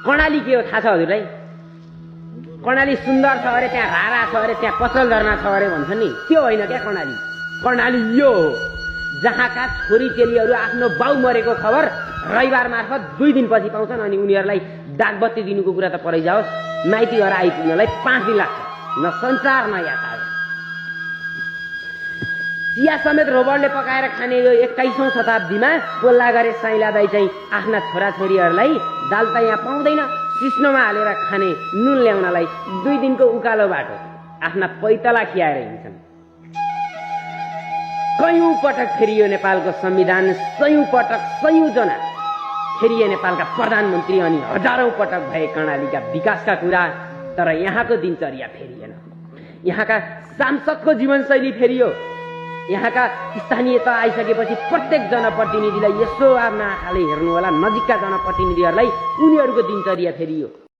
कर्णाली के हो थाहा छ हजुरलाई? कर्णाली सुन्दर छ अरे, त्यहाँ रारा छ अरे, त्यहाँ पसल झरना छ अरे भन्छ नि, त्यो होइन क्या कर्णाली। कर्णाली यो हो जहाँका छोरी चेलीहरू आफ्नो बाउ मरेको खबर रविबार मार्फत 2 दिनपछि पाउँछन् अनि उनीहरूलाई डाकबत्ती दिनुको कुरा त परै जाओस्, माइती घर आइपुग्नलाई 5 दिन लाग्छ। न सञ्चार न यातायात। चिया समेत रोबरले पकाएर खाने यो 21औं शताब्दीमा पोल्ला गरे साइला दाइ चाहिँ आफ्ना छोराछोरीहरूलाई दाल त यहाँ पाउँदैन, सिस्नोमा हालेर खाने नुन ल्याउनलाई 2 दिनको उकालो बाटो आफ्ना पैतला खियाएर हिँड्छन्। कयौं पटक फेरियो नेपालको संविधान, सयौं पटक सयौं जना फेरिए नेपालका प्रधानमन्त्री अनि हजारौं पटक भए कर्णालीका विकासका कुरा, तर यहाँको दिनचर्या फेरिएन। यहाँका सांसदको जीवनशैली फेरियो। यहाँका स्थानीयता आइसकेपछि प्रत्येक जनप्रतिनिधिलाई यसो आफ्नो आँखाले हेर्नु होला, नजिकका जनप्रतिनिधिहरूलाई उनीहरूको दिनचर्या फेरियो।